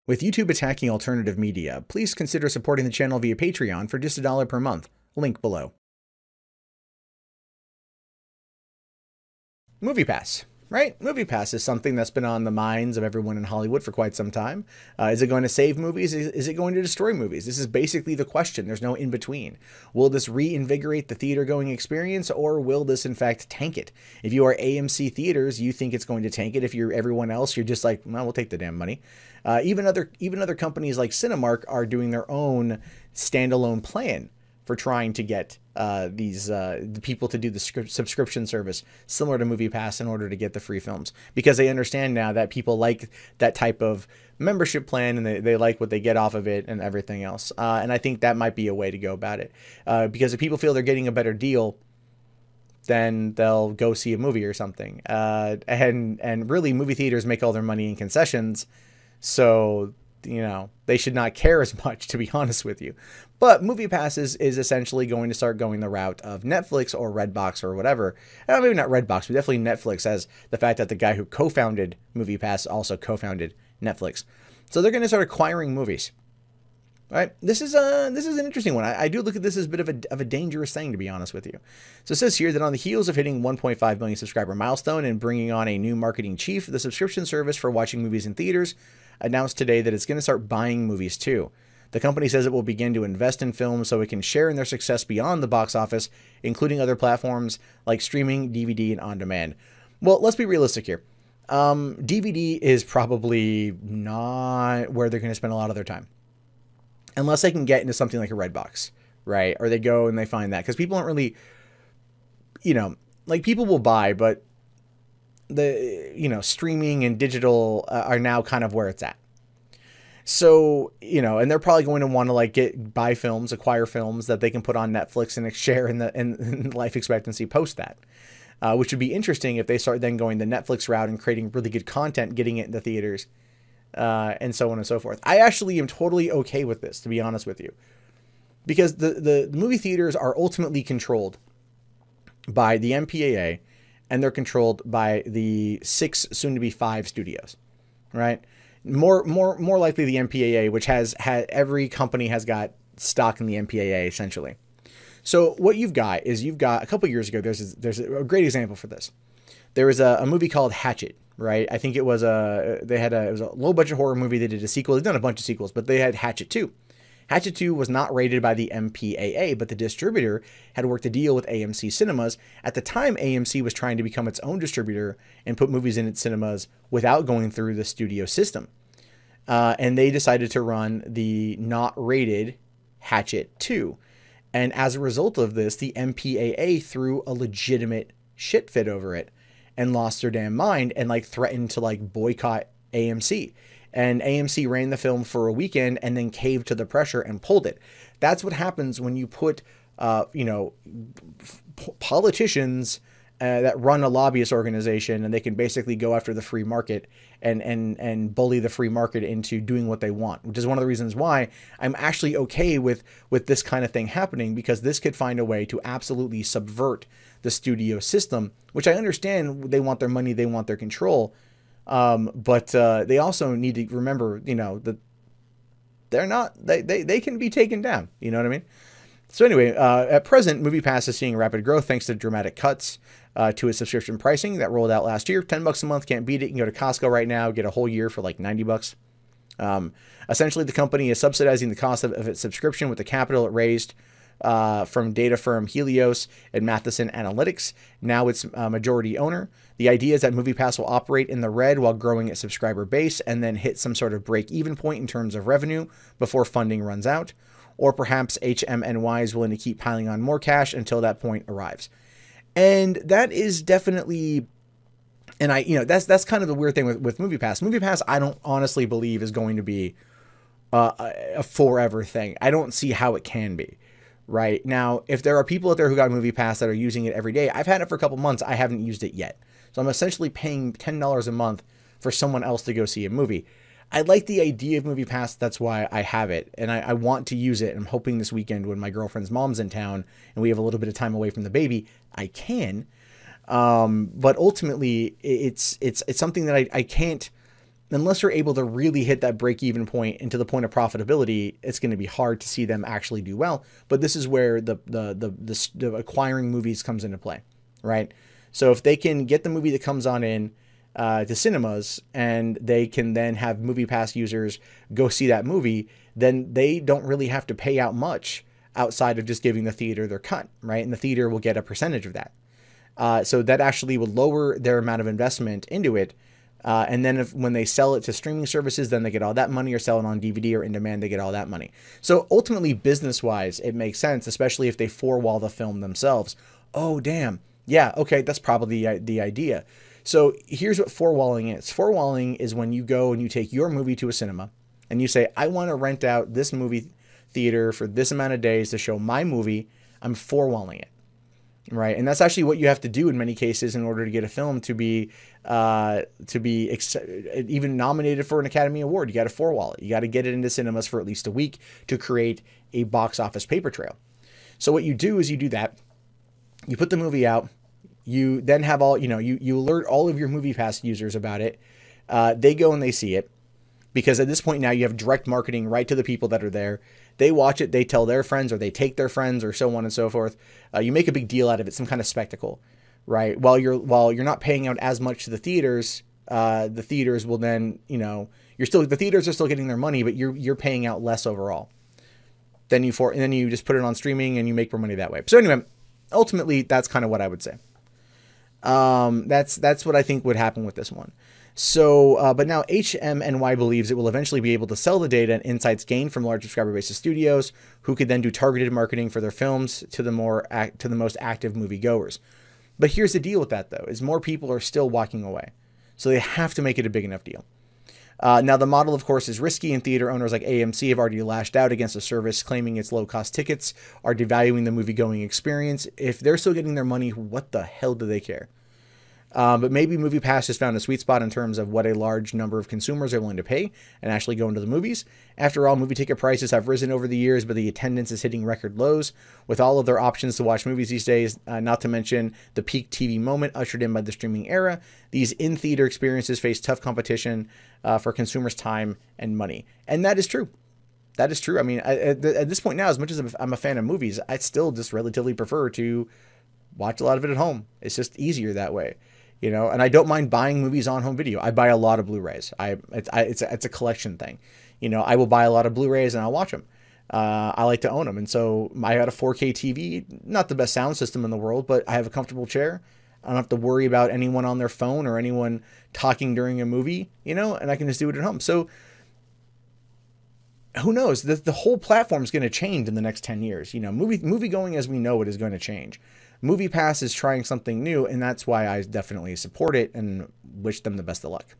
With YouTube attacking alternative media, please consider supporting the channel via Patreon for just $1 per month. Link below. MoviePass, right? MoviePass is something that's been on the minds of everyone in Hollywood for quite some time. Is it going to save movies? Is it going to destroy movies? This is basically the question. There's no in between. Will this reinvigorate the theater-going experience, or will this in fact tank it? If you are AMC theaters, you think it's going to tank it. If you're everyone else, you're just like, well, we'll take the damn money. Even other companies like Cinemark are doing their own standalone plan for trying to get the people to do the subscription service similar to MoviePass in order to get the free films, because they understand now that people like that type of membership plan and they like what they get off of it and everything else. And I think that might be a way to go about it, because if people feel they're getting a better deal, then they'll go see a movie or something. And really, movie theaters make all their money in concessions, so they should not care as much, to be honest with you. But MoviePass is essentially going to start going the route of Netflix or Redbox or whatever. Maybe not Redbox, but definitely Netflix, as the fact that the guy who co-founded MoviePass also co-founded Netflix. So they're going to start acquiring movies. All right, this is an interesting one. I do look at this as a bit of a dangerous thing, to be honest with you. So it says here that on the heels of hitting 1.5 million subscriber milestone and bringing on a new marketing chief, the subscription service for watching movies in theaters announced today that it's going to start buying movies too. The company says it will begin to invest in films so it can share in their success beyond the box office, including other platforms like streaming, DVD, and on-demand. Well, let's be realistic here. DVD is probably not where they're going to spend a lot of their time, unless they can get into something like a Redbox, right? Or they go and they find that, because people aren't really, like, people will buy, but the, streaming and digital are now kind of where it's at. So, and they're probably going to want to buy films, acquire films that they can put on Netflix and share in the life expectancy post that, which would be interesting if they start then going the Netflix route and creating really good content, getting it in the theaters, and so on and so forth. I actually am totally okay with this, to be honest with you, because the movie theaters are ultimately controlled by the MPAA, and they're controlled by the 6, soon to be 5 studios, right? More likely the MPAA, which has every company has got stock in the MPAA essentially. So what you've got is a couple years ago, there's a great example for this. There was a movie called Hatchet, right? I think it was it was a low budget horror movie. They did a sequel. They've done a bunch of sequels, but they had Hatchet 2. Hatchet 2 was not rated by the MPAA, but the distributor had worked a deal with AMC Cinemas. At the time, AMC was trying to become its own distributor and put movies in its cinemas without going through the studio system. And they decided to run the not rated Hatchet 2. And as a result of this, the MPAA threw a legitimate shit fit over it and lost their damn mind and threatened to boycott AMC. And AMC ran the film for a weekend and then caved to the pressure and pulled it. That's what happens when you put, politicians that run a lobbyist organization, and they can basically go after the free market and bully the free market into doing what they want, which is one of the reasons why I'm actually okay with this kind of thing happening, because this could find a way to absolutely subvert the studio system, which I understand they want their money, they want their control. But they also need to remember, that they're not, they can be taken down. You know what I mean? So anyway, at present, MoviePass is seeing rapid growth thanks to dramatic cuts to its subscription pricing that rolled out last year. $10 a month, can't beat it. You can go to Costco right now, get a whole year for like $90. Essentially, the company is subsidizing the cost of its subscription with the capital it raised from data firm Helios and Matheson Analytics. Now it's a majority owner. The idea is that MoviePass will operate in the red while growing its subscriber base and then hit some sort of break-even point in terms of revenue before funding runs out. Or perhaps HMNY is willing to keep piling on more cash until that point arrives. And that is definitely, and that's kind of the weird thing with MoviePass. MoviePass, I don't honestly believe is going to be a forever thing. I don't see how it can be. Right now, if there are people out there who got MoviePass that are using it every day, I've had it for a couple months. I haven't used it yet. So I'm essentially paying $10 a month for someone else to go see a movie. I like the idea of MoviePass. That's why I have it. And I want to use it. I'm hoping this weekend when my girlfriend's mom's in town and we have a little bit of time away from the baby, I can. But ultimately, it's something that I can't unless you're able to really hit that break-even point and to the point of profitability, it's going to be hard to see them actually do well. But this is where the acquiring movies comes into play, right? So if they can get the movie that comes on in to cinemas, and they can then have MoviePass users go see that movie, then they don't really have to pay out much outside of just giving the theater their cut, right? And the theater will get a percentage of that. So that actually would lower their amount of investment into it. And then when they sell it to streaming services, then they get all that money, or sell it on DVD or in demand, they get all that money. So ultimately, business-wise, it makes sense, especially if they four-wall the film themselves. Oh, damn. Yeah, okay, that's probably the idea. So here's what four-walling is. Four-walling is when you go and you take your movie to a cinema and you say, I want to rent out this movie theater for this amount of days to show my movie. I'm four-walling it, right? And that's actually what you have to do in many cases in order to get a film to be even nominated for an Academy Award. You got to four-wall it. You got to get it into cinemas for at least a week to create a box office paper trail. So what you do is you do that. You put the movie out. You then have all, you alert all of your MoviePass users about it. They go and they see it, because at this point now you have direct marketing right to the people that are there. They watch it, they tell their friends, or they take their friends, or so on and so forth. You make a big deal out of it, some kind of spectacle, right? While you're not paying out as much to the theaters will then, the theaters are still getting their money, but you're paying out less overall. And then you just put it on streaming and you make more money that way. So anyway, ultimately that's kind of what I would say. That's what I think would happen with this one. So, but now HMNY believes it will eventually be able to sell the data and insights gained from large subscriber bases studios, who could then do targeted marketing for their films to the most active moviegoers. But here's the deal with that, though, is more people are still walking away. So they have to make it a big enough deal. Now, the model, of course, is risky, and theater owners like AMC have already lashed out against the service, claiming its low-cost tickets are devaluing the movie-going experience. If they're still getting their money, what the hell do they care? But maybe MoviePass has found a sweet spot in terms of what a large number of consumers are willing to pay and actually go into the movies. After all, movie ticket prices have risen over the years, but the attendance is hitting record lows. With all of their options to watch movies these days, not to mention the peak TV moment ushered in by the streaming era, these in-theater experiences face tough competition for consumers' time and money. And that is true. That is true. I mean, at this point now, as much as I'm a fan of movies, I still just relatively prefer to watch a lot of it at home. It's just easier that way. And I don't mind buying movies on home video. I buy a lot of Blu-rays. It's a collection thing. I will buy a lot of Blu-rays and I'll watch them. I like to own them. And so I got a 4K TV, not the best sound system in the world, but I have a comfortable chair. I don't have to worry about anyone on their phone or anyone talking during a movie, and I can just do it at home. So who knows? The whole platform is going to change in the next 10 years. Movie going as we know it is going to change. MoviePass is trying something new, and that's why I definitely support it and wish them the best of luck.